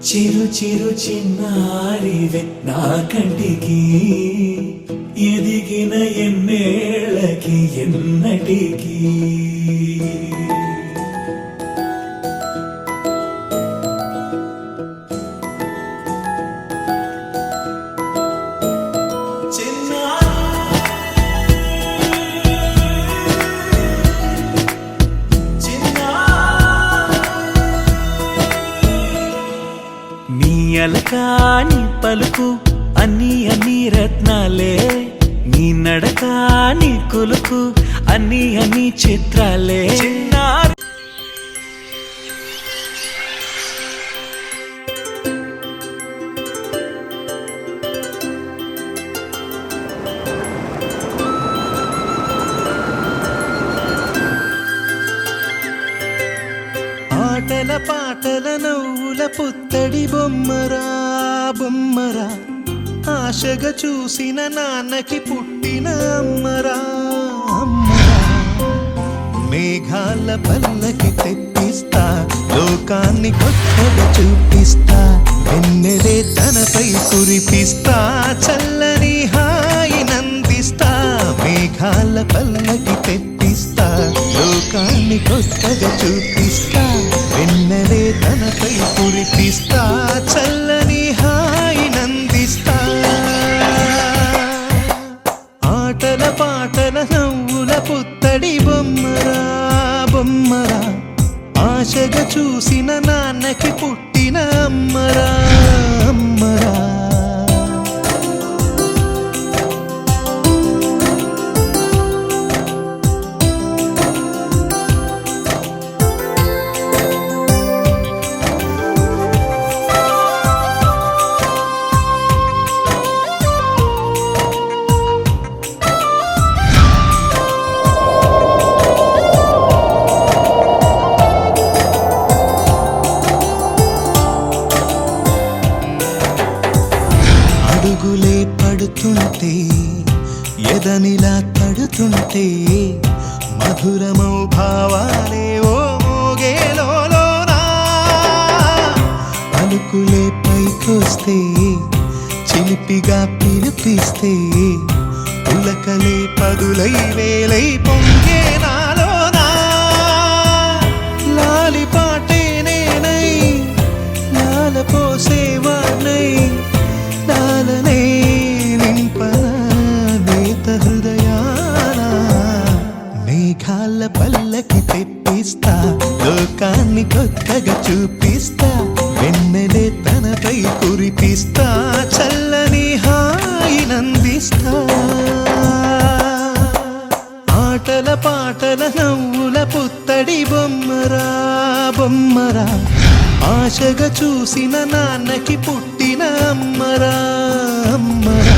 చిరు చిరు చిన్నారివే నా కంటికి ఎదిగిన ఎన్నేళ్ళకి ఎన్నటికి అలకాని పలుకు అన్ని అన్ని రత్నాలే నీ నడకాని కులుకు అన్ని అన్ని చిత్రాలే ఆటల పాటల నవ్వుల పుత్తడి బొమ్మరా బొమ్మరా ఆశగా చూసిన నాన్నకి పుట్టిన అమ్మరా అమ్మరా మేఘాల పల్లకి తెప్పిస్తా లోకాన్ని కొత్తగా చూపిస్తా వెన్నెలే తనపై కురిపిస్తా చల్లని హాయి నందిస్తా మేఘాల పల్లకి తెప్పిస్తా లోకాన్ని కొత్తగా చూపిస్తా వెన్నెలే తనపై కురిపిస్తా చల్లని హాయి నందిస్తా ఆటల పాటల నవ్వుల పుత్తడి బొమ్మరా బొమ్మరా ఆశగా చూసిన నాన్నకి పుట్టిన అమ్మరా అమ్మరా అడుగులే పడుతుంటే ఎదనిలా తడుతుంటే మధురమౌ భావాలే ఓ మోగేలోనా పలుకులే పైకొస్తే చిలిపిగా పిలిపిస్తే పులకలే పదులై వేలై పొంగే నాలోనా లాలి పాటే నేనై లాల పోసేవాణ్ణై లాలనే నింపన నేత హృదయాన మేఘాల పల్లకి తెప్పిస్తా లోకాన్ని కొత్తగా చూపిస్తా వెన్నెలే తనపై కురిపిస్తా చల్లని హాయి నందిస్తా ఆటల పాటల నవ్వుల పుత్తడి బొమ్మరా బొమ్మరా ఆశగా చూసిన నాన్నకి పుట్టిన అమ్మరా అమ్మరా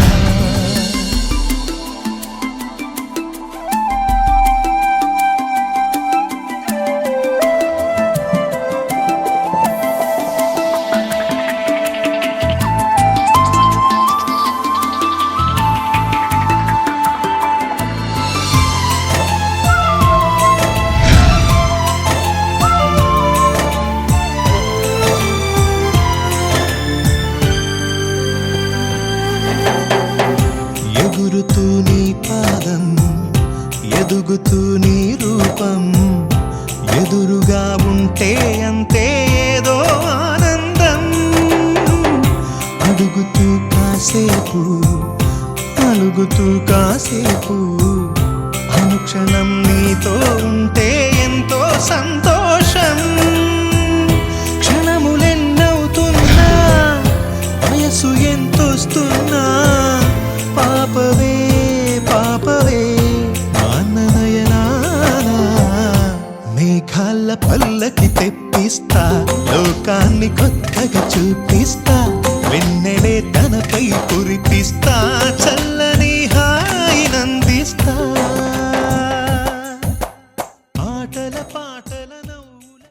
ఎగురుతూ నీ పాదం ఎదుగుతూ నీ రూపం ఎదురుగా ఉంటే అంతే ఏదో ఆనందం అడుగుతూ కాసేపు అలుగుతూ కాసేపు అనుక్షణం నీతో ఉంటే ఎంతో సంతోషం క్షణములెన్నవుతున్నా వయసు ఎంతొస్తున్నా పాపవే పాపవే ఆననయనానా మేఘాల పల్లకి తెప్పిస్తా లోకాన్ని కొత్తగా చూపిస్తా వెన్నెలే తనపై కురిపిస్తా చల్లని హాయి నందిస్తా ఆటల పాటల నవ్వుల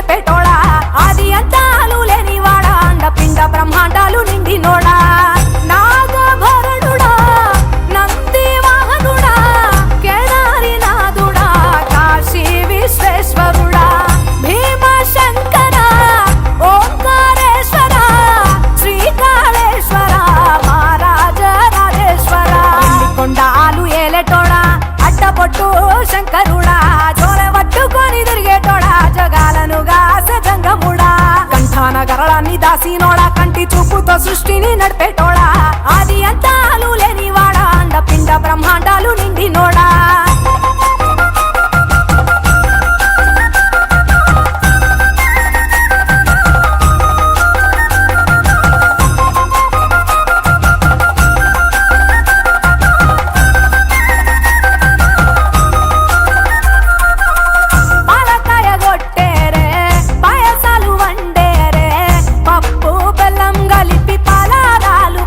నడిపేటోడా ఆది అంతాలు లేనివాడా అండపిండ బ్రహ్మాండాలు నిండినోడా నాగభరణుడా నంది వాహనుడా కేదారినాథుడా కాశీ విశ్వేశ్వరుడా భీమశంకర ఓంకారేశ్వర శ్రీకాళేశ్వర మహారాజ రాజేశ్వర కొండాలు ఏలేటోడా అడ్డపొట్టు శంకరుడా జోలె పట్టుకొని తిరిగేటోడా జగాలను గాస జంగముడా కంఠాన గరళాన్ని దాసినోడా కంటి చూపుతో సృష్టిని నడిపేటోడా ఆది అంతాలు లేనివాడా అండపిండ బ్రహ్మాండాలు నిండినోడా పాయసాలు వండేరే పప్పు బెల్లం కలిపి పలారాలు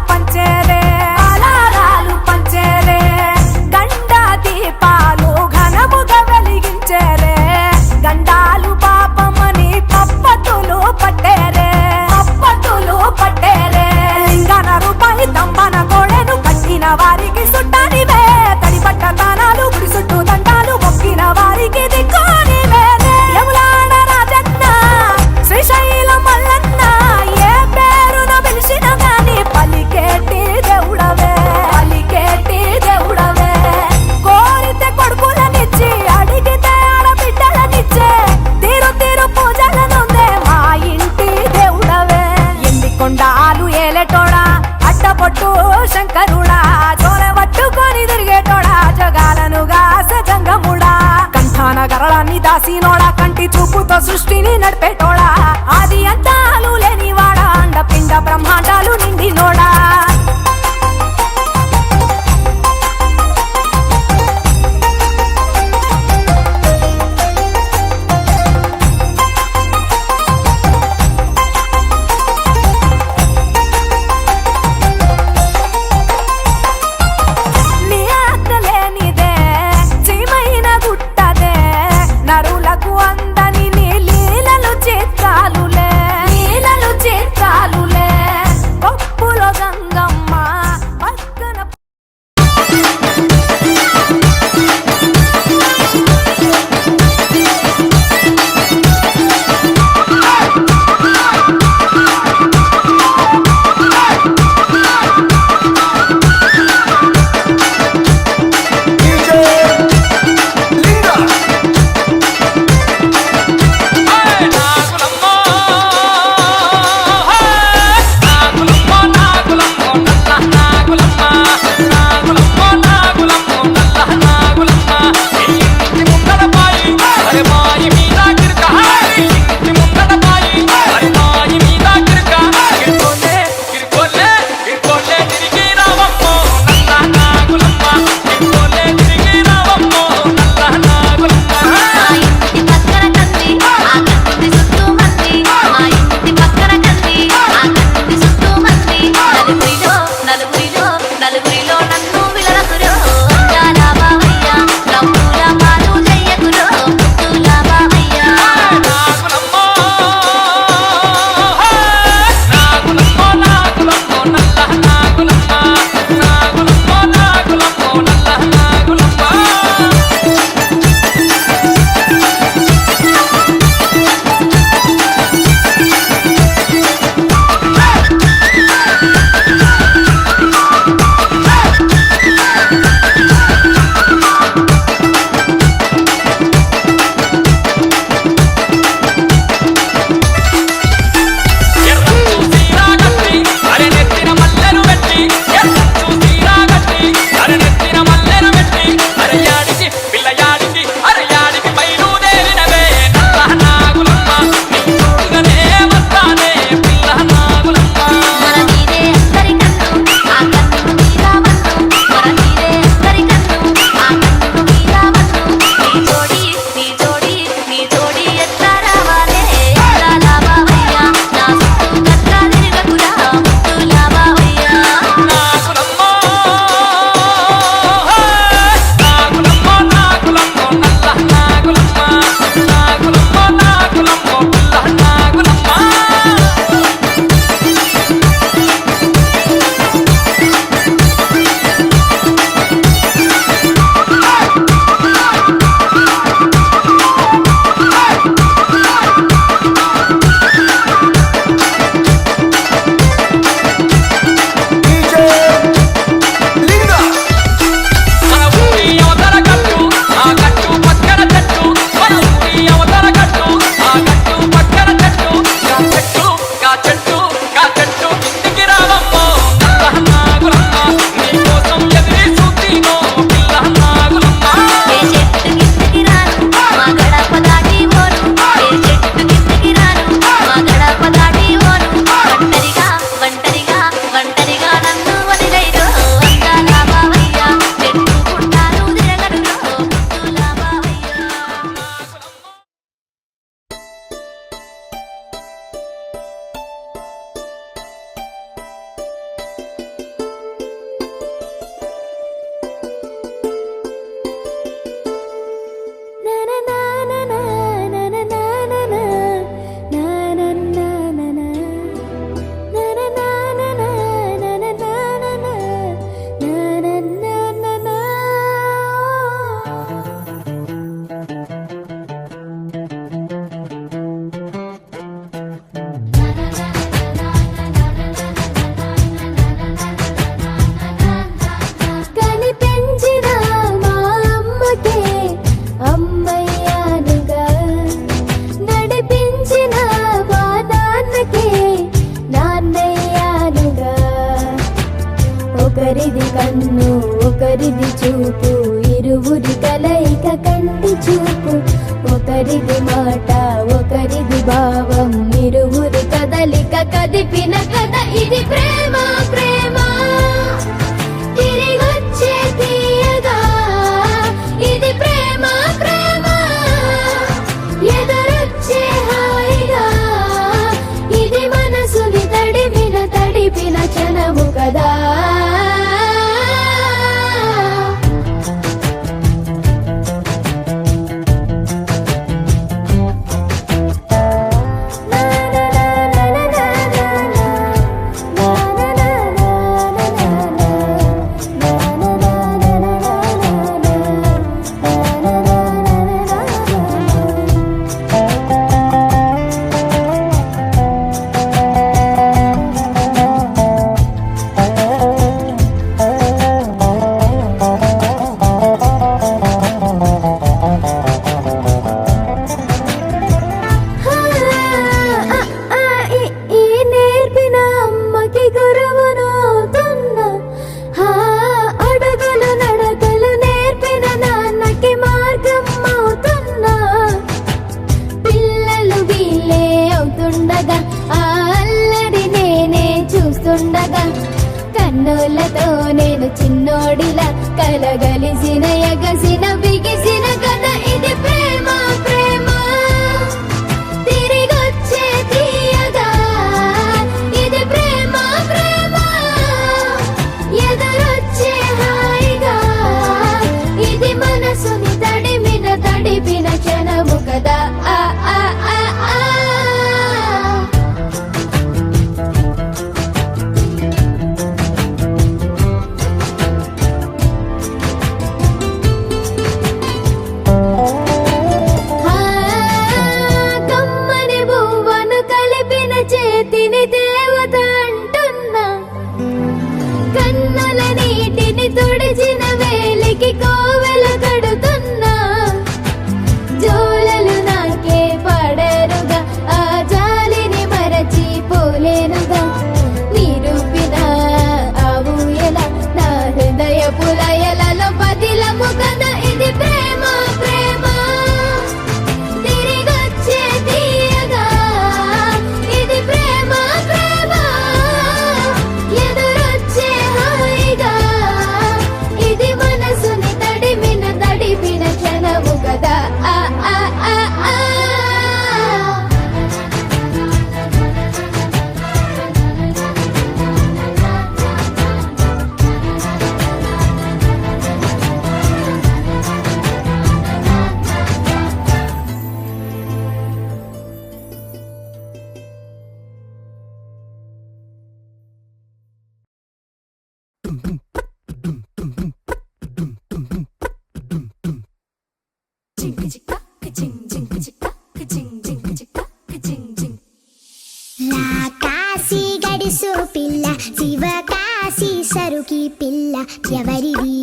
ఈ పిల్ల ఎవరిది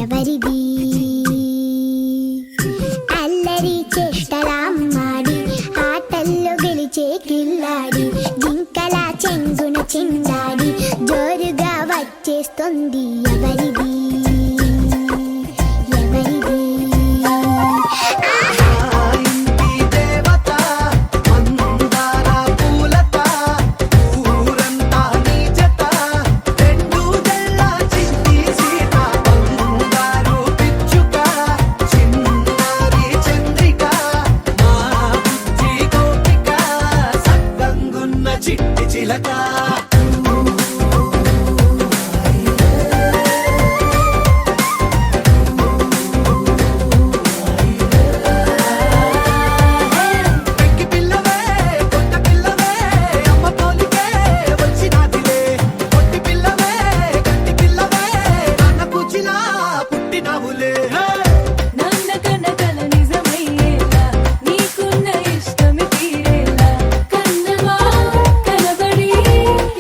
ఎవరిది అల్లరి చేష్టలామ్మాడి ఆటల్లో గెలిచే కిల్లాడి జింకల చెంగున చిందాడి జోరుగా వచ్చేస్తుంది ఎవరిది ఎవరిది చిట్టి చిలక పెంకి పిల్లవే కొత్త పిల్లవే అమ్మ పోలికే వచ్చినాదిలే కొట్టి పిల్లవే గట్టి పిల్లవే నాన్న కూచిలా పుట్టినావులే నన్న కనకల నిజమయ్యేలా నీకున్న ఇష్టమి తీరేలా కన్నవా కనబడి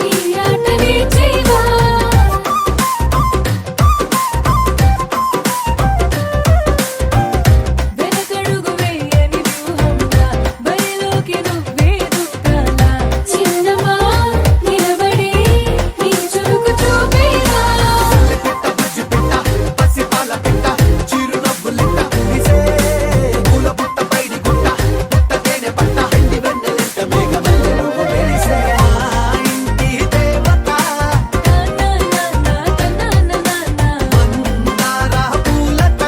ఈ ఆటని చేయవా వెనకడుగు వేయని వ్యూహంలా బరిలోకి నువ్వే దూకాలా చిన్నవా నిలబడి నీ చురుకు చూపేలా పెట్ట బుజ్జి పెట్ట పసిపాల పెట్ట చిరునవ్వులిట్ట ఇసే పూల పుట్ట పైడి గుట్ట పుట్ట తేనె పట్ట ఎండి వెన్నెలెంట మేఘమల్లె నువ్వు వెలిసే మా ఇంటి దేవత మందార పూలత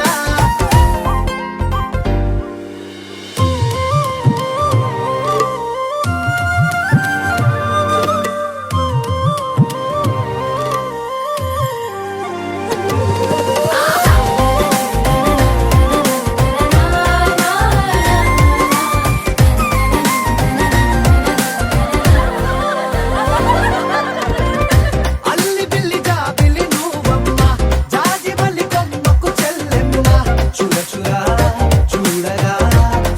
అల్లి బిల్లి జాబిలి నువ్వమ్మ జాజి మల్లి కొమ్మకు చెల్లెమ్మ చూడ చూడ చూడగా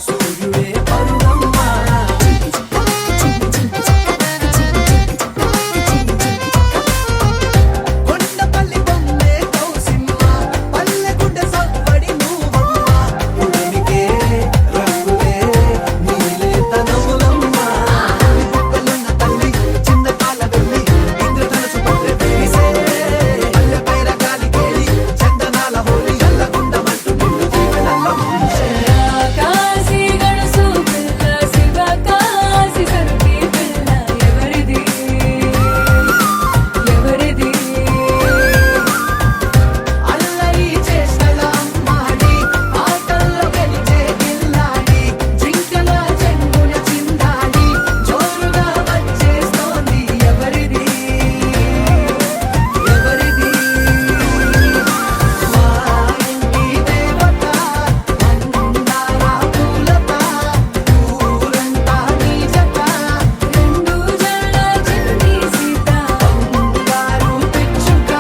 సూర్యుడే పరువమ్మ కొండపల్లి బొమ్మే కౌసిమ్మ పల్లెగుండె సవ్వడి నువ్వమ్మ ఉడిమికే రంగులే నీలేత నవ్వులమ్మ బుక్కలున్న తల్లి చిన్న కాల వెళ్ళి ఇంద్రధనుసు పట్టే వేసే పల్లె పైర గాలి కేలి చందనాల హోలీ చల్లగుండమంటూ నిన్ను జీవనల్ల ముంచే కాశీ గడుసు పిల్ల శివ కాశీ సరుకి పిల్ల ఎవరిది ఎవరిది అల్లరి చేష్టలా మాడి ఆటల్లో గెలిచే గిల్లాడి జింకల చెంగున చిందాడి జోరుగా వచ్చేస్తోంది ఎవరిది ఎవరిది మా ఇంటి దేవత మందార పూలత ఊరంతా నీ జత రెండు జళ్ళ చిన్ని సీత బంగారు పిచ్చుక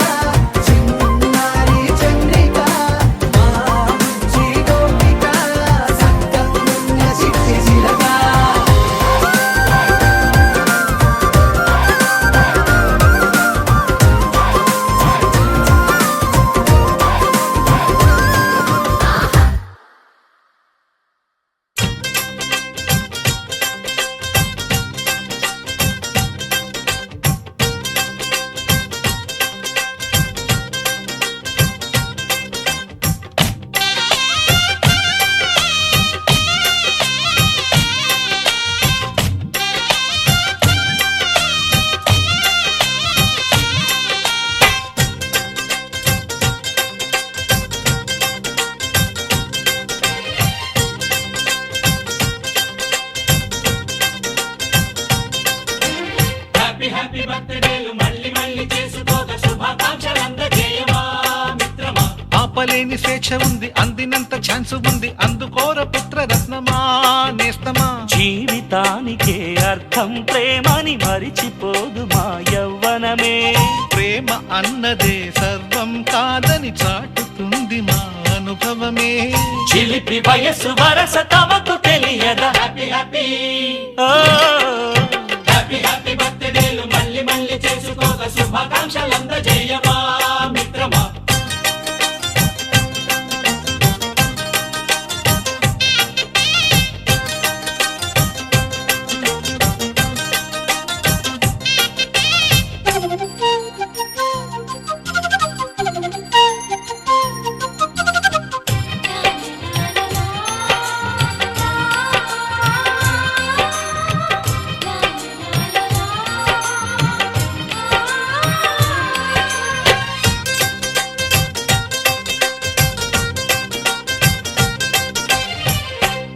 చిన్నారి చంద్రిక మా బుజ్జి గోపిక సక్కగున్న చిట్టి చిలక ఆపలేని స్వేచ్ఛ ఉంది అందినంత ఛాన్స్ ఉంది అందుకోర పుత్ర రత్నమా నేస్తమా జీవితానికే అర్థం ప్రేమని మరిచిపోదు మా యవ్వనమే ప్రేమ అన్నదే సర్వం కాదని చాటుతుంది మా అనుభవమే చిలిపి వయసు వరస తమకు తెలియదా హ్యాపీ హ్యాపీ హ్యాపీ బర్త్డేలు మళ్ళీ మళ్ళీ చేసుకోక శుభ శుభాకాంక్షలందజేయమా మిత్రమా.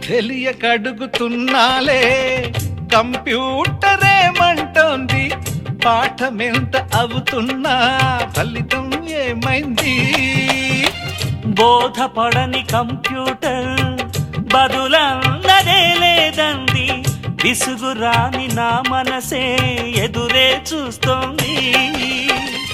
తెలియకడుగుతున్నాలే కంప్యూటరేమంటోంది, పాఠమెంత అవుతున్నా ఫలితం ఏమైంది? బోధపడని కంప్యూటర్ బదులన్నదే లేదంది, విసుగురాని నా మనసే ఎదురే చూస్తోంది.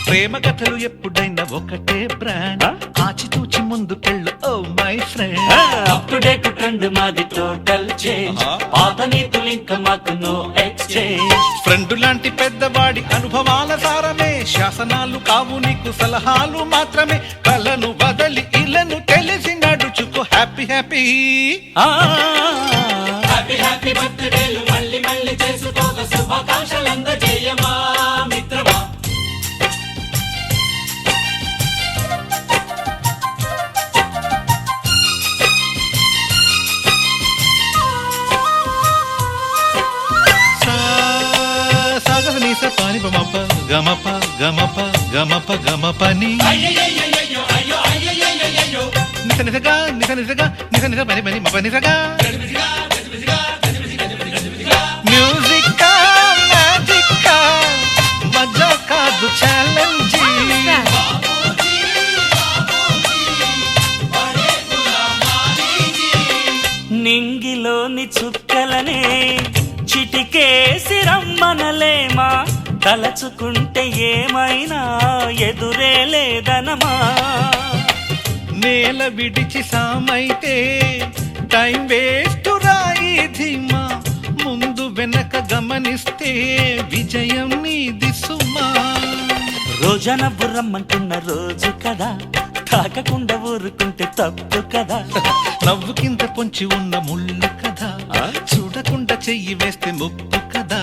ప్రేమ కథలు ఎప్పుడైనా ఒకటే బ్రాండ్, ఆచితూచి ముందుకెళ్ళు oh my friend. Up to date trend మాది టోటల్ చేంజ్, పాత నీతులు ఇంకా మాకు నో ఎక్స్చేంజ్. ఫ్రెండ్ లాంటి పెద్దవాడి అనుభవాల సారమే, శాసనాలు కావు నీకు సలహాలు మాత్రమే. కలను వదలి ఇలను తెలిసి నడుచుకో హ్యాపీ హ్యాపీ. హ్యాపీ హ్యాపీ బర్త్డేలు మళ్ళీ మళ్ళీ చేసుకోక శుభాకాంక్షలందజేయమా మిత్రమా. సాగసనీస పాని బమప గమప గమప గమప గమపని నిస నిసగా నిస నిసగా నిస నిస పని పని మప నిసగా. మ్యూజిక్ మ్యాజిక్ మజా కాదు ఛాలెంజ్. నింగిలోని చుక్కలనే చిటికేసి రమ్మనలేమా, తలచుకుంటే ఏమైనా ఎదురే లేదనమా. నేల విడిచి సామైతే టైం వేస్ట్ రాయి ధీమా, ముందు వెనక గమనిస్తే విజయం నీది సుమా. రోజన బుర్రమ్మంటున్న రోజు కదా, తాకకుండా ఊరుకుంటే తప్పు కదా. నవ్వు కింద పొంచి ఉన్న ముళ్ళు కదా, చూడకుండా చెయ్యి వేస్తే ముప్పు కదా.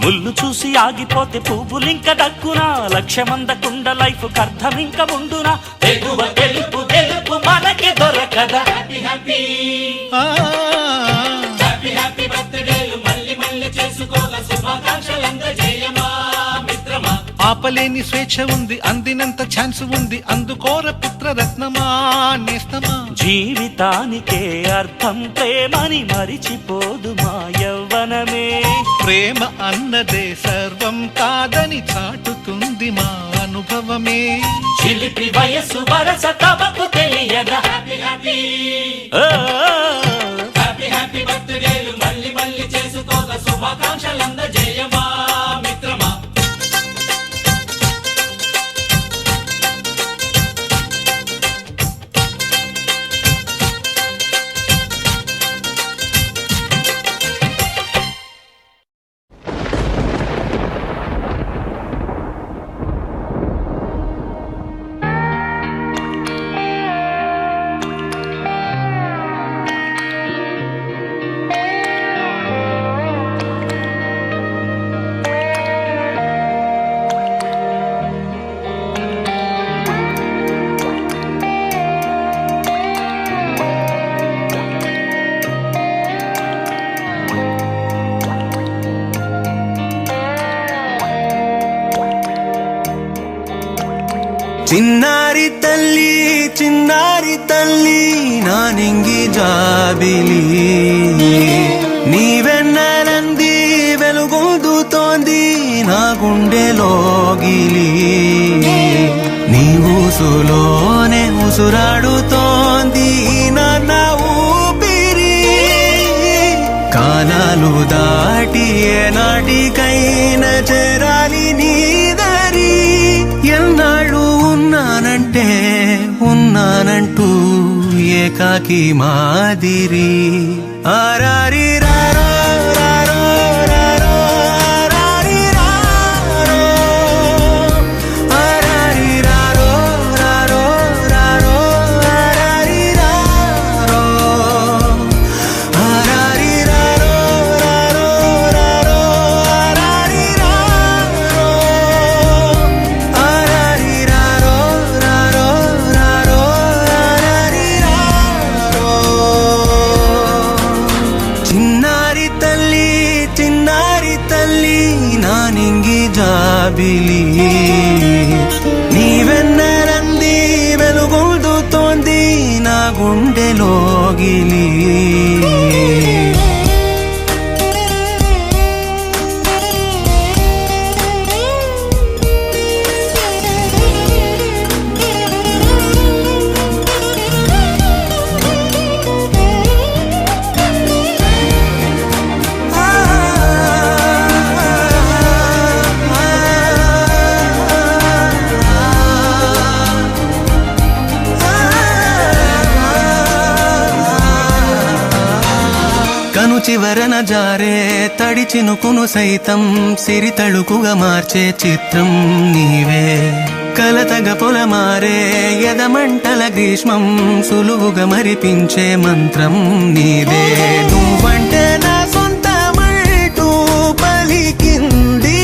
ముళ్ళు చూసి ఆగిపోతే పువ్వులింక దక్కునా, లక్ష్యమందకుండా లైఫ్ అర్థం ఇంక ఉండునా. తెగువ తెలుపు తెలుపు మనకి దొరకదా. హ్యాపీ హ్యాపీ హ్యాపీ హ్యాపీ బర్త్డేలు మళ్ళీ మళ్ళీ చేసుకోగా శుభాకాంక్షలందజేయమా మిత్రమా. ఆపలేని స్వేచ్ఛ ఉంది, అందినంత ఛాన్స్ ఉంది, అందుకోర పుత్రరత్నమా నేస్తమా. జీవితానికే అర్థం ప్రేమని మరిచిపోదు మా యవ్వనమే. ప్రేమ అన్నదే సర్వం కాదని చాటుతుంది మా అనుభవమే. చిలిపి వయస్సు వరస తమకు తెలియదా. హ్యాపీ హ్యాపీ హ్యాపీ హ్యాపీ బర్త్డేలు మళ్ళీ మళ్ళీ చేసుకోగా శుభాకాంక్షలందజేయమా మిత్రమా. చిన్నారి తల్లి నా నింగి జాబిలి, నీవెన్నెలంది వెలుగొందుతోంది నా గుండెలోగిలి. నీ ఊసులోనే ఉసురాడుతోంది నాన్న ఊపిరి, కాలాలు దాటి ఏనాటికైనా చేరాలి నీ దరి. ఎన్నాళ్ళు ఉన్నానంటూ ఏకాకి మాదిరి. ఆరారి రారో రారో రారో రారి రారో జాబిలి నీవెన్నెలంది వెలుగొందుతోంది నా గుండెలోగిలి కను చివరన జారే తడి చినుకును సైతం సిరి తళుకుగా మార్చే చిత్రం నీవే కలతగ పొలమారే ఎదమంటల గ్రీష్మం సులువుగా మరిపించే మంత్రం నీదే నువ్వంటే నా సొంతమంటూ పలికింది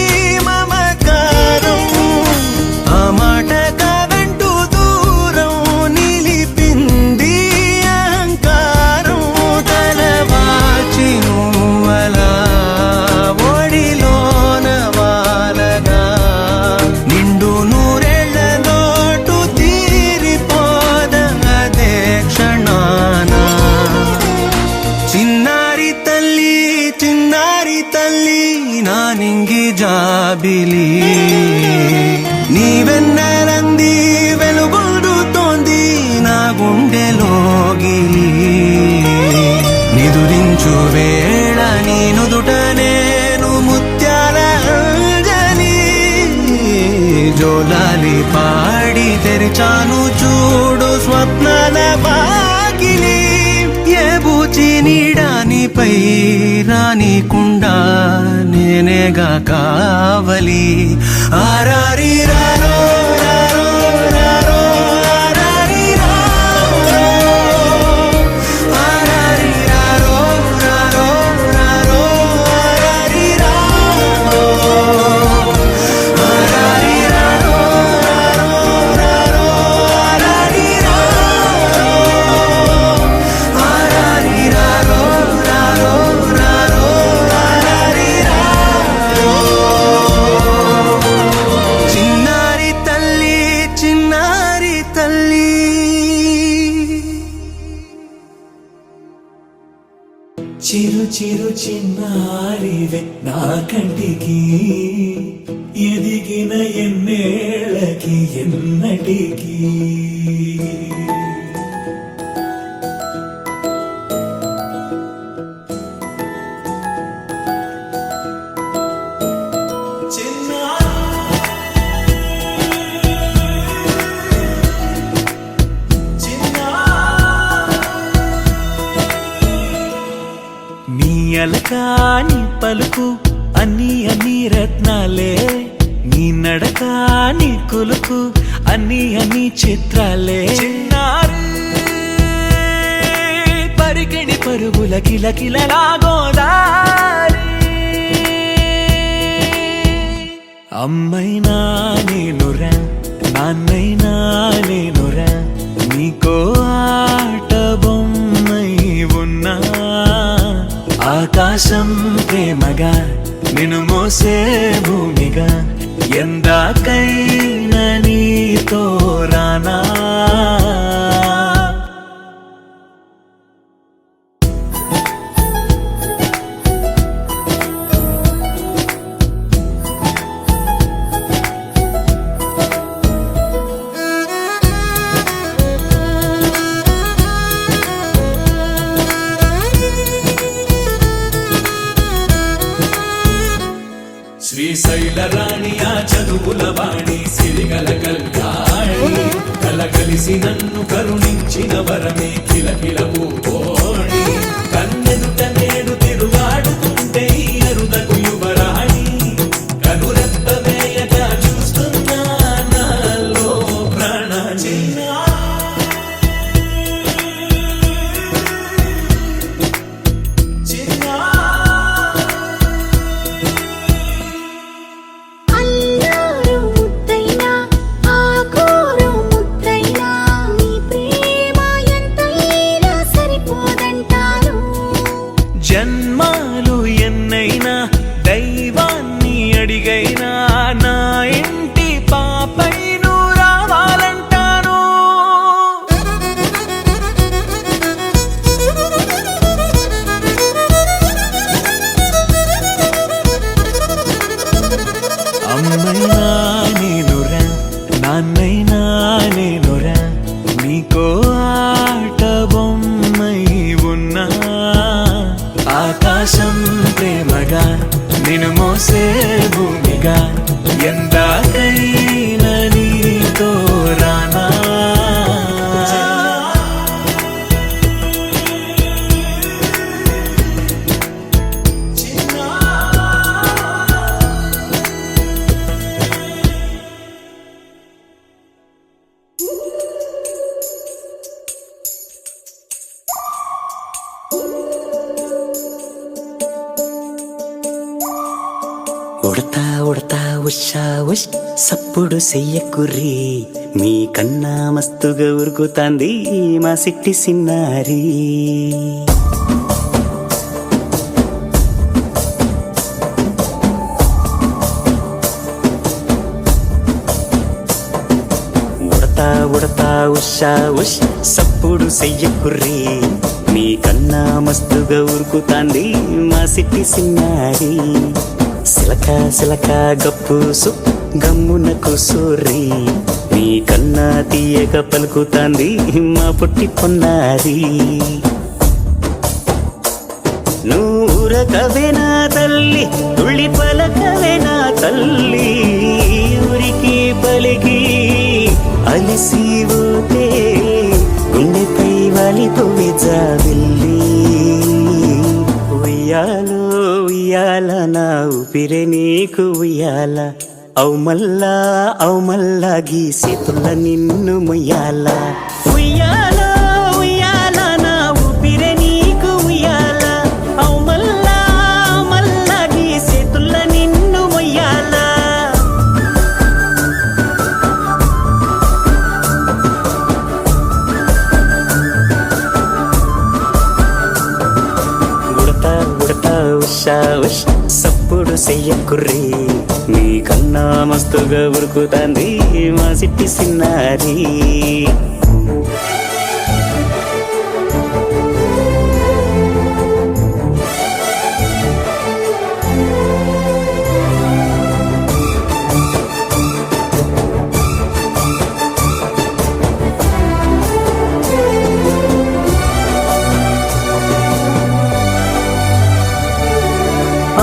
మమకారం ఆ మాట కాదంటూ దూరం నిలిపింది అహంకారం తలవాచి నువ్వలా ఒడిలోన వాలగా నిండు నూరేళ్ల లోటు తీరిపోదదే క్షణాన చిన్నారి తల్లి నా నింగి జాబిలి నీవెన్నెలంది వెలుగొందుతోంది నా గుండెలోగిలి నిదురించు వేళ నీ నుదుట నేను ముత్యాల అంజలి జోలాలి పాడి తెరిచాను చూడు స్వప్నాల బాగిలి ఏ బూచి నీడానిపై రానికుండా నేనేగా కావలి ఆరారి రారో రారో రారో ఆరారి రారో ఆరారి రారో రారో రారో ఆరారి రారో ఆరారి రారో రారో రారో ఆరారి రారో ఆరారి రారో రారో రారో ఆరారి రారో చిన్నారి తల్లి చిరు చిరు చిన్నారివే నా కంటికి ఎదిగిన ఎన్నేళ్ళకి ఎన్నటికి నీ అలకాని పలుకు అన్ని రత్నాలే నీ నడక నీ కులుకు అన్ని చిత్రాలే చిన్నారు పరికిణి పరుగుల కిలకిలలాగోదారి అమ్మైనా నేనురా నాన్నైనా నేనురా నీకో ఆట బొమ్మై ఉన్నా ఆకాశం ప్రేమగా నిన్ను మోసే భూమిగా ఎందాకైనా నీతో రానా శ్రీశైల రాణి ఆ చదువుల వాణి సిరిగల కల్యాణి కలగలిసి నన్ను కరుణించిన వరమే కిలకిల పూకోణి కన్నెదుట నేడు తిరుగాడుతుంటే ఈ అరుదకు యువరాణి కనురెప్ప వేయగా చూస్తున్నా నాలో ప్రాణ అల్లారు ముద్దైనా ఆకూరు ముద్దైనా నీ ప్రేమ ఎంతైనా సరి ఆకాశం ప్రేమగా నిన్ను మోసే భూమిగా ఎందాకైనా నీతో రానా ఉడతా ఉడతా ఉషా ఉష్ సప్పుడు చెయ్యకుర్రి మీ కన్నా మస్తుగా ఉరుకుతాంది మా సిట్టి సిన్నారి ఉడతా ఉడతా ఉషా ఉష్ సప్పుడు చెయ్యకుర్రి మీ కన్నా మస్తుగా ఉరుకుతాంది మా సిట్టి సిన్నారి సిలక సిలక గప్పుసు గమ్మున కూసూరి నీ కన్నా తీయక పలుకుతాంది మా పుట్టి పొన్నారి నూరకవేనా తల్లి తుళ్ళి పలకవేనా తల్లి ఊరికి పలికి అలిసిపోతే గుండెపై వాలిపోవే జాబిల్లి ఉయ్యాలో ఉయ్యాల నా ఊపిరే నీకు ఉయ్యాల అవు మల్లా గీసేతుల్ల నిన్ను ముయ్యాల ఉయ్యాల ఉయ్యాల నా ఊపిరే నీకు ఉయ్యాల అవు మల్లా గీసేతుల్ల నిన్ను ముయ్యాల ఉడతా ఉషా ఉష్ సప్పుడు చెయ్యకుర్రి నీ కన్నా మస్తుగా ఉరుకుతాంది మా సిట్టి సిన్నారి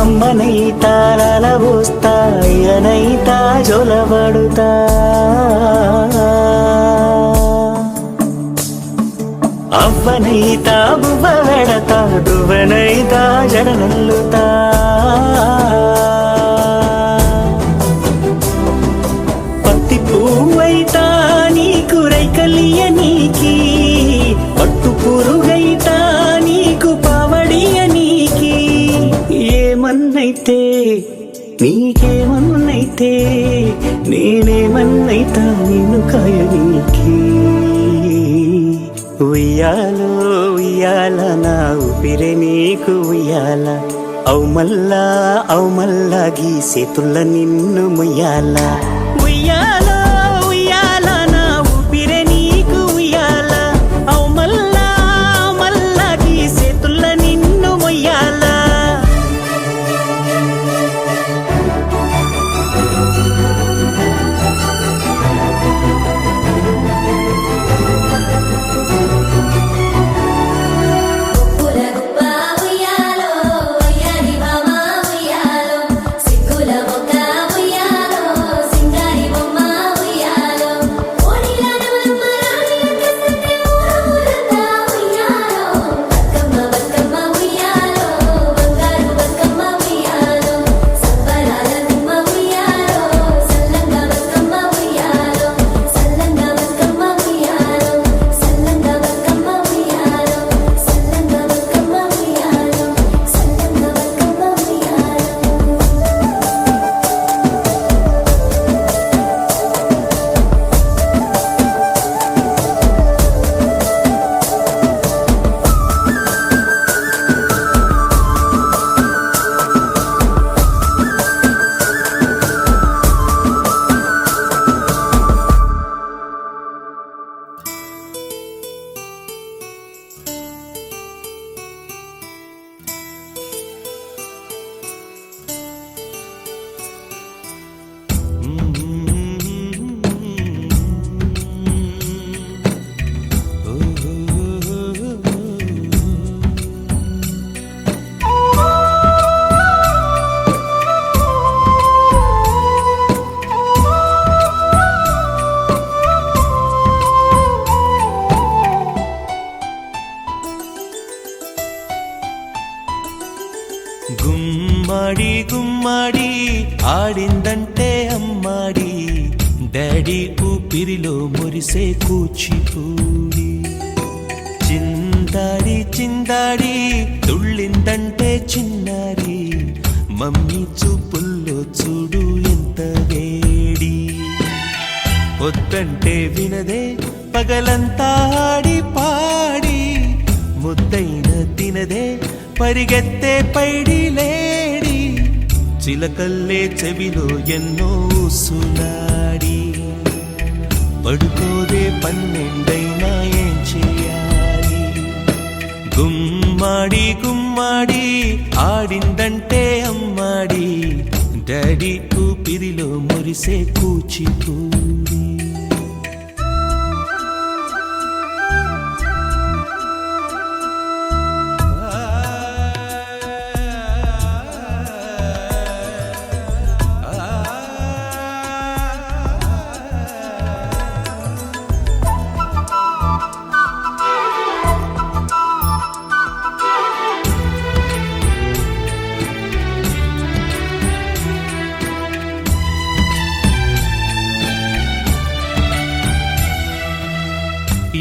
అమ్మనైతా లలబోస్తా అయ్యనైతా జొలబడుతా అవ్వనైతా బువ్వ వెడతా దువ్వనైతా జడనల్లుతా పత్తి పువ్వైతా నీకు రైకలియ నీకి పట్టు పురుగైతా నీకు పావడియ నీకి ఏమన్నైతే నీకేమన్నైతే నేనేమన్నైతా నిన్ను కాయనీకి ఉయ్యాలో ఉయ్యాల నా ఊపిరే నీకు ఉయ్యాల అవు మల్లా గీసేతుల్ల నిన్ను ముయ్యాల ఉయ్యాలో ఉయ్యాల నా ఊపిరే నీకు ఉయ్యాల అవు మల్లా గీసేతుల్ల నిన్ను ముయ్యాల సిగ్గుల మొక్క ఉయ్యాలో సింగారి బొమ్మ గుమ్మాడి గుమ్మాడి ఆడిందంటే అమ్మాడి డాడీ ఊపిరిలో మురిసే కూచిపూడి చిందాడి చిందాడి తుళ్ళిందంటే చిన్నారి మమ్మీ చూపుల్లో చూడు ఎంత వేడి వద్దంటే వినదే పగలంతా ఆడి పాడి ముద్దైన తినదే పరిగెత్తే పైడి లేడి చిలకల్లే చెవిలో ఎన్నో సులాడి పడుకోదే పన్నెండైనా ఏం చేయాలి గుమ్మాడి గుమ్మాడి ఆడిందంటే అమ్మాడి డాడీ ఊపిరిలో మురిసే కూచిపూడి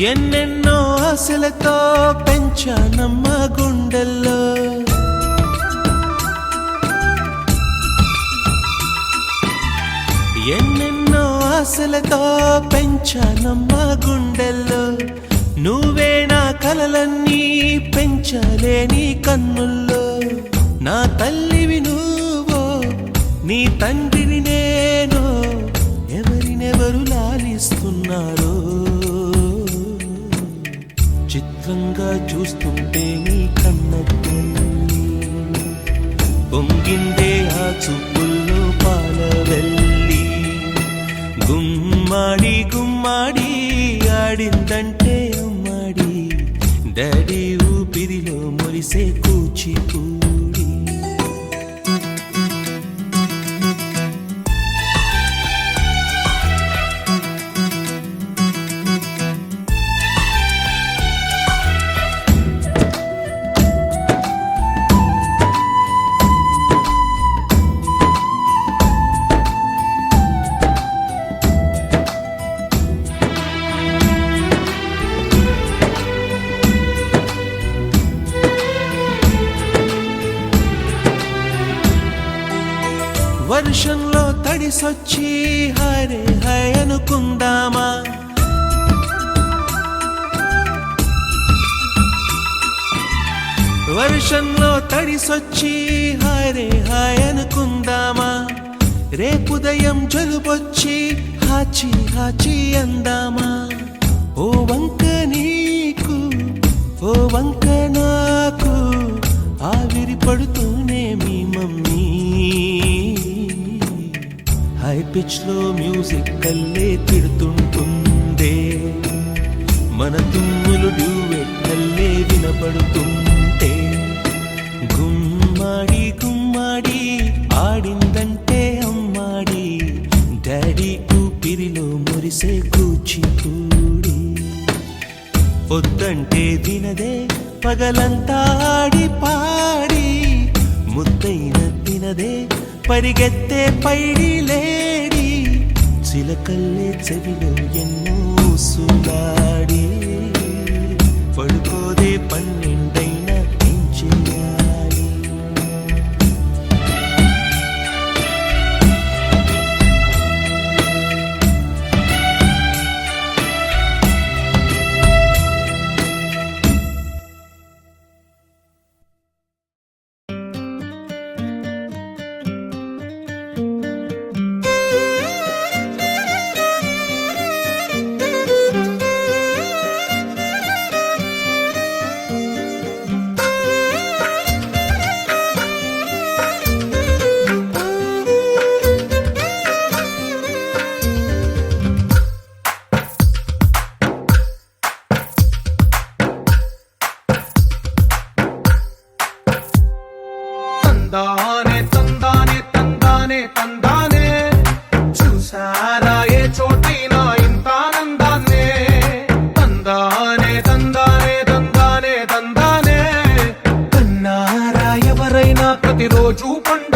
ఎన్నెన్నో ఆశలతో పెంచానమ్మ గుండెల్లో ఎన్నెన్నో ఆశలతో పెంచానమ్మ గుండెల్లో నువ్వే నా కలలన్నీ పెంచలేని కన్నుల్లో నా తల్లివి నువ్వో నీ తండ్రిని నేను ఎవరినెవరు లాలిస్తున్నారో చిత్రంగా చూస్తుంటే నీ కన్న పొంగిందే ఆ చూపుల్లో పాలవెల్లి గుమ్మాడి గుమ్మాడి ఆడిందంటే అమ్మాడి డాడీ ఊపిరిలో మురిసే కూచిపూడి వర్షంలో తడిసొచ్చి హరే హై అనుకుందామా వర్షంలో తడిసొచ్చి హరే హై అనుకుందామా రేపుదయం జలుబొచ్చి హాచి హాచి అందామా ఓ వంక నీకు ఓ వంక నాకు ఆవిరి పడుతూనే మీ మమ్మీ హై పిచ్ లో మ్యూజిక్ కల్లే తిడుతుంటుందే మన తుమ్ములు డ్యూయెట్ కల్లే వినపడుతుంటే గుమ్మాడి గుమ్మాడి ఆడిందంటే అమ్మాడి డాడీ ఊపిరిలో మురిసే కూచిపూడి వద్దంటే వినదే పగలంతా ఆడి పాడి ముద్దైన తినదే పరిగెత్తే పైడి లేడి చిలకల్లే చెవిలో ఎన్నో సులాడి పడుకోదే పన్నెండైనా ఏం చేయాలి తందానే తందానే తందానే తందానే చూసారా ఏ చోటైనా ఇంత ఆనందాన్నే తందానే తందానే తందానే తందానే కన్నారా ఎవరైనా ప్రతిరోజు పండు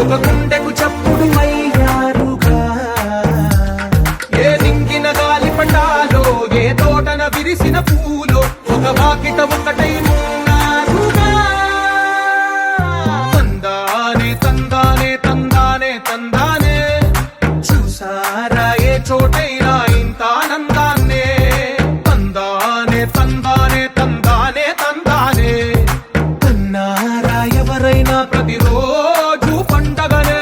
ఒక గుండెకు చప్పుడు అయ్యారుగా. ఏ దింగిన గాలి పటాలో, ఏ తోటన విరిసిన పూలో, ఒక వాకిట ఒకటై ఉన్నారుగా. తందానే తందానే తందానే తందానే, చూసారా ఏ చోటైనా ఇంత ఆనందాన్నే. తందానే తందానే తందానే తందానే, అన్నారా ఎవరైనా ప్రతిరోజు పండగనే.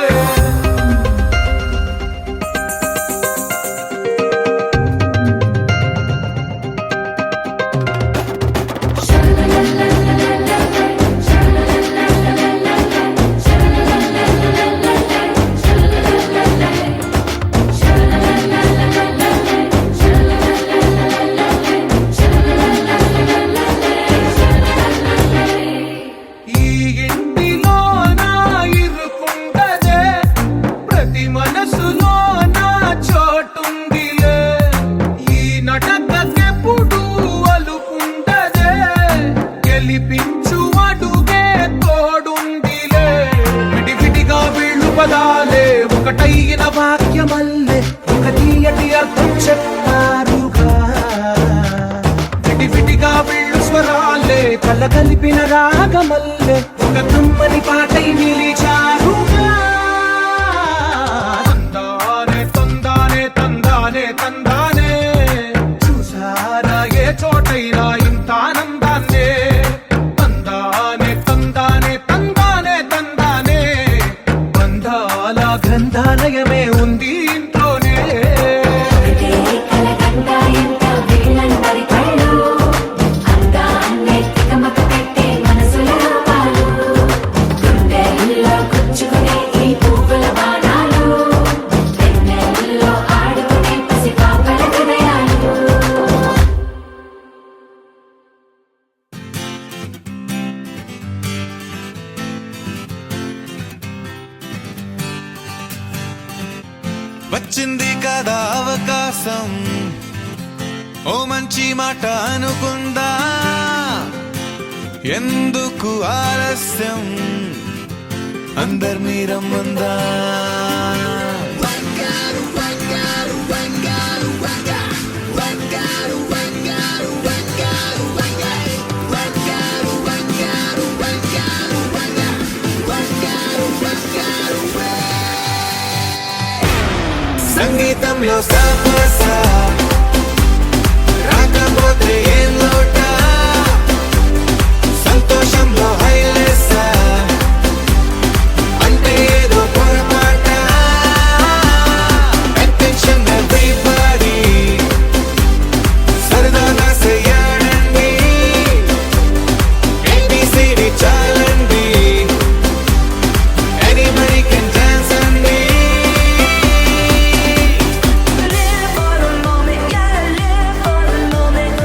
ఈ ఇంటిలో నా ఇరుకుండదే, ప్రతి మనసులో నా చోటుందిలే. ఈ నటకెప్పుడు అలుకుండదే, గెలిపించు అడుగే తోడుందిలే. విడివిడిగా వీళ్ళు పదాలే ఒకటైన వాక్యమల్లే, ఒక తీయటి అర్థం చెప్పారుగా. విడివిడిగా వీళ్ళు స్వరాలే కలగలిపిన రాగమల్లే, ఒక కమ్మని పాటై నిలిచారుగా. తందానే తందానే తందానే తందానే, చూసారా ఏ చోటైనా ఇంత ఆనందాన్నే. తందానే తందానే తందానే తందానే, బంధాల గ్రంథాలయమే ఉంది ఇంట్లోనే. వచ్చింది కదా అవకాశం, ఓ మంచి మాట అనుకుందా. ఎందుకు ఆలస్యం, అందర్నీ రమ్మందా. సంగీతంలో సాపస రాకపోతే ఏం లోట, సంతోషంలో హైలెస్ అంటే ఏదో పొరపాట. అటెన్షన్ ఎవ్రీబడీ, సరదాగా చెయ్యాడండి, ABCD చాలండి, anybody can dance అండి. Live for the moment, yeah, live for the moment.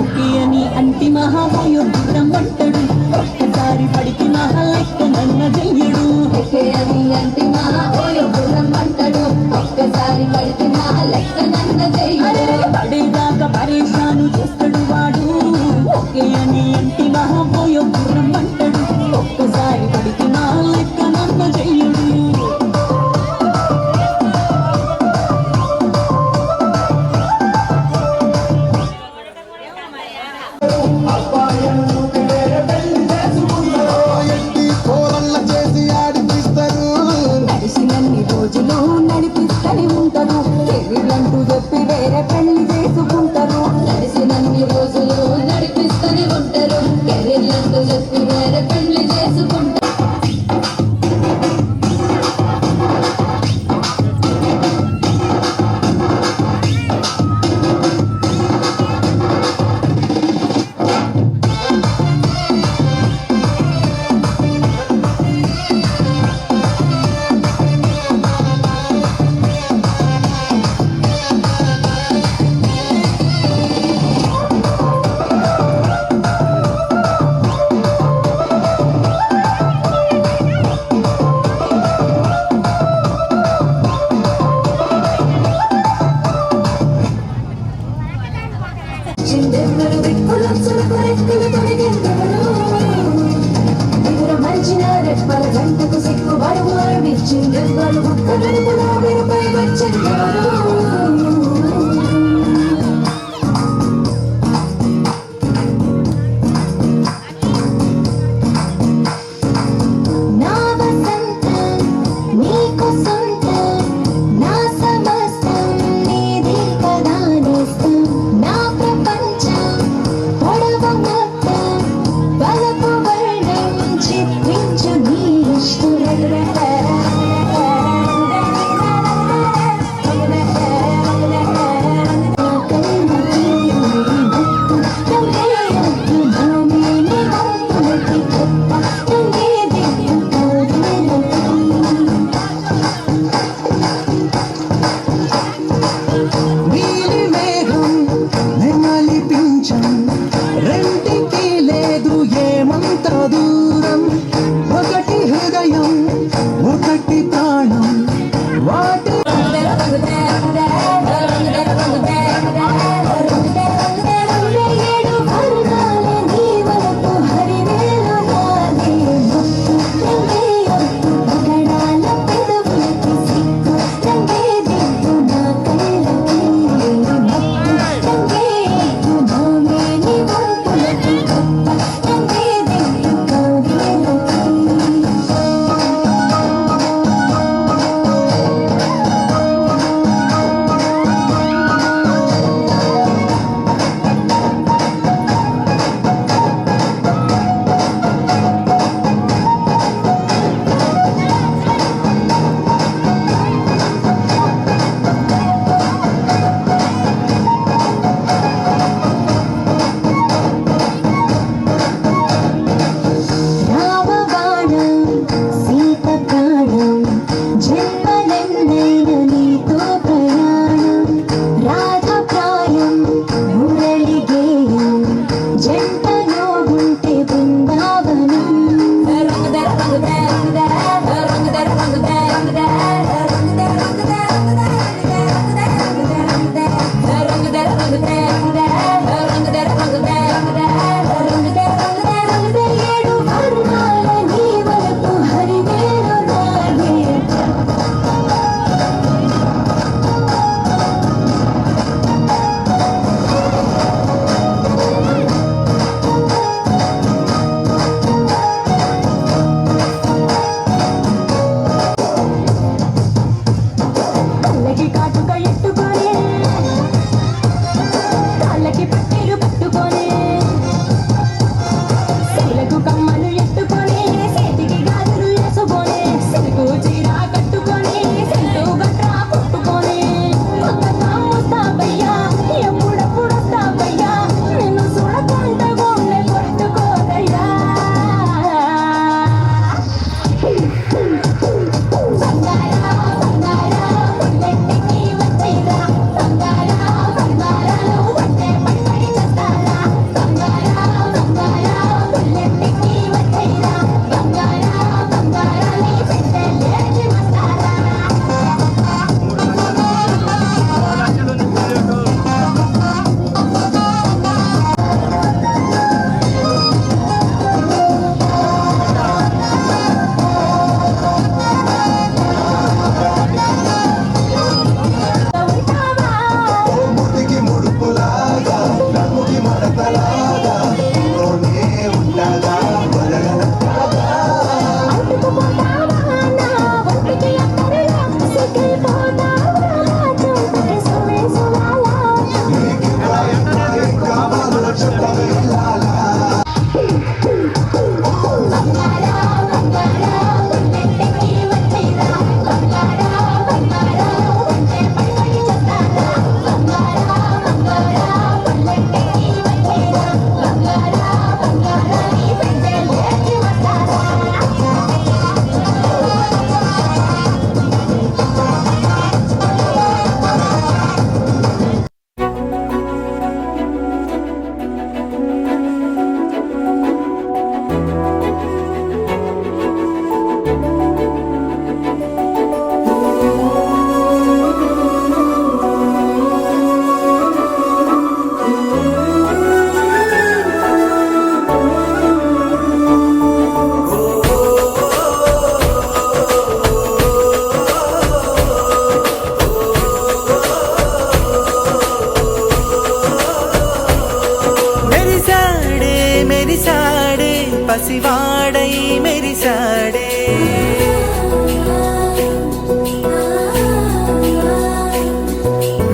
Okay అని అంటి మహామయోగ్రం అంటాడు ఒక్కసారి పడికి మహా లెక్క నన్న చెయ్యడు ఓకే అని అంటి మహామయోగ్రం అంటాడు ఒక్కసారి పడికి మహా లెక్క నన్న చెయ్యడు పడేదాకా పరేషాను చేస్తాడు వాడు ఓకే అని అంటి మహామయోగ్రం అంటాడు ఒక్కసారి పడికి మహా లెక్క నన్న చెయ్యడు కోరల్ల చేసి ఆడిపిస్తారు నడిచినన్ని రోజులు నడిపిస్తూనే ఉంటారు పెళ్ళంటూ చెప్పి వేరే పెళ్లి చేసుకుంటారు నడిచినన్ని రోజులు నడిపిస్తూనే ఉంటారు కెరీర్లంటూ చెప్పి వేరే పెళ్లి చేసుకుంటారు చిందెవ్వరు దిక్కులు చురుకు రెక్కలు తొడిగెందెవరు మంచిన రెప్పల గంటకు సిక్కు బరువు అరవిచ్చిందెవ్వరు ఒక్కరు గులాబీపై వచ్చెందెవరు నా వసంతం నీకు సొంతం నా సమస్తం నీది కదా నేస్తం నా ప్రపంచం పొడవు మొత్తం వలపు వర్ణం చిత్రించు నీ ఇష్టం పసివాడై మెరిసాడే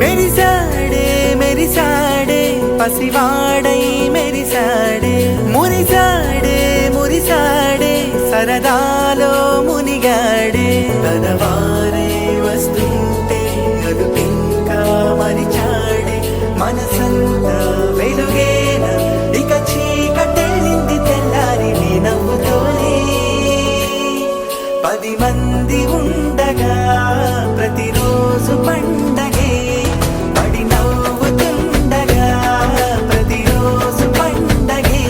మెరిసాడే మెరిసాడే పసివాడై మెరిసాడే మురిసాడే మురిసాడే సరదాలో మునిగాడే తనవారే వస్తుంటే అదుపింకా మరిచాడే మనసంతా వెలుగేన ఇక చీకటెళ్ళింది తెల్లారి నీ నవ్వుతోనే 10 మంది ఉండగా ప్రతిరోజు పండగే పడి నవ్వుతుండగా ప్రతిరోజు పండగే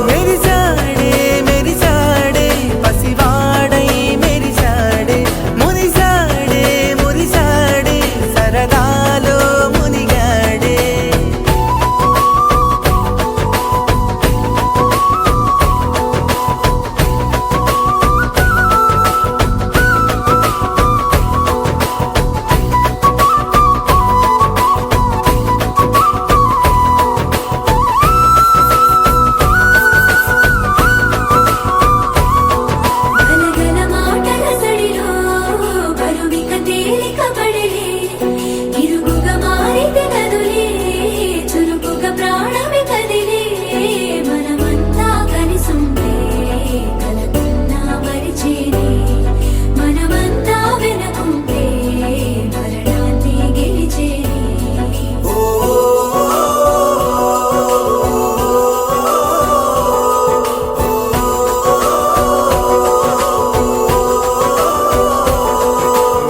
మెరిసాడే మెరిసాడే పసివాడై మెరిసాడే మురిసాడే మురిసాడే సరదాలో మునిగాడే గలగల మాటల సడిలో బరువిక తేలిక పడలే ఇరుగుగా మారితే కదులే చురుకుగా ప్రాణమి కదిలే మనమంతా కలిసుండే కలకున్నా మరిచేనే మనమంతా వెనకుంటే మరణాన్ని గెలిచేనే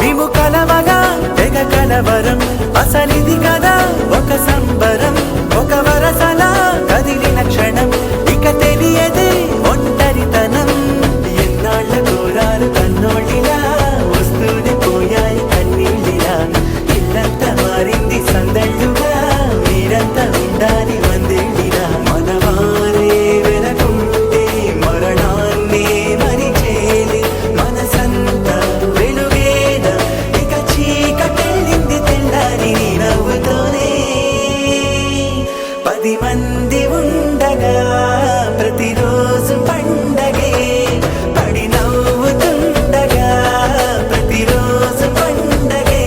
మేము కలవగా తెగ కలవరం అసలిది కదా ఒక సంబరం ఒక వరసలా కదిలిన క్షణం ఇక తెలియదే ఒంటరితనం ఎన్నాళ్ళ కోరాలు కన్నోళ్ళిలా వస్తూనే పోయాయి కన్నీళ్ళిలా ఇల్లంతా మారింది సందళ్ళుగా మీరంతా ఉండాలి వందేళ్ళిలా మనవారే వెనకుంటే మరణాన్నే మరిచేలి మనసంతా వెలుగేన ఇక చీకటెళ్ళింది తెల్లారి నీ నవ్వుతోనే 10 మంది ఉండగా ప్రతిరోజు పండగే పడి నవ్వుతుండగా ప్రతిరోజు పండగే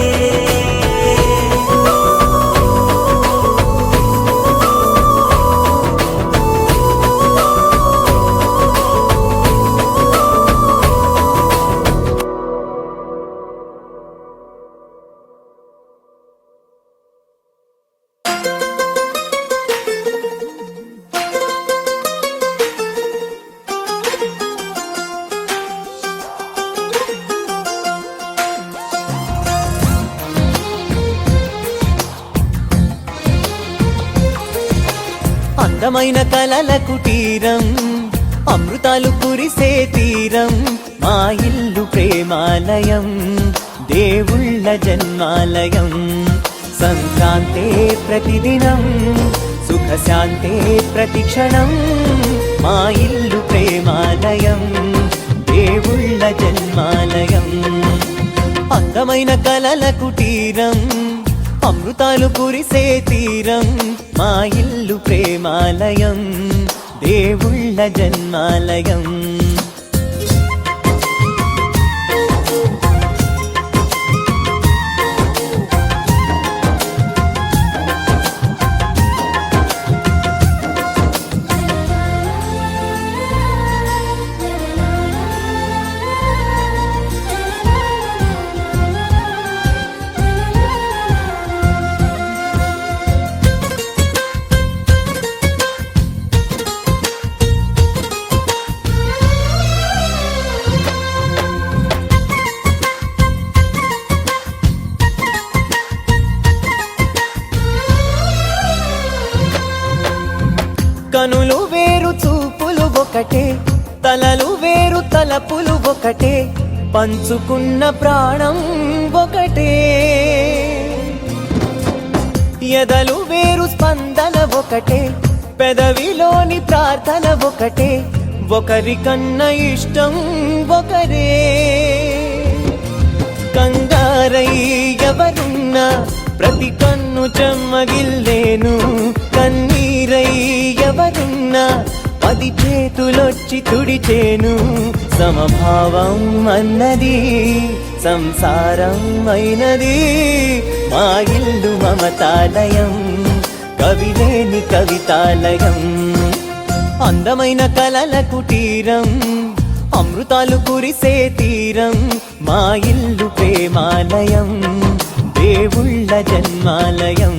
అందమైన కలల కుటీరం అమృతాలు కురిసే తీరం మా ఇల్లు ప్రేమాలయం దేవుళ్ళ జన్మాలయం సంక్రాంతే ప్రతిదినం సుఖశాంతే ప్రతిక్షణం మా ఇల్లు ప్రేమాలయం దేవుళ్ళ జన్మాలయం అందమైన కలల కుటీరం అమృతాలు కురిసే తీరం మా ఇల్లు ప్రేమాలయం దేవుళ్ళ జన్మాలయం కనులు వేరు చూపులు ఒకటే తలలు వేరు తలపులు ఒకటే పంచుకున్న ప్రాణం ఒకటే ఎదలు వేరు స్పందన ఒకటే పెదవిలోని ప్రార్థన ఒకటే ఒకరికన్నా ఇష్టం ఒకరే కంగారై ఎవరున్నా ప్రతి కన్ను చెమ్మగిల్లేను కన్నీరై ఎవరున్నా 10 చేతులొచ్చి తుడిచేను సమభావం అన్నది సంసారం అయినది మా ఇల్లు మమతాలయం కవిలేని కవితాలయం అందమైన కలల కుటీరం అమృతాలు కురిసే తీరం మా ఇల్లు ప్రేమాలయం దేవుళ్ళ జన్మాలయం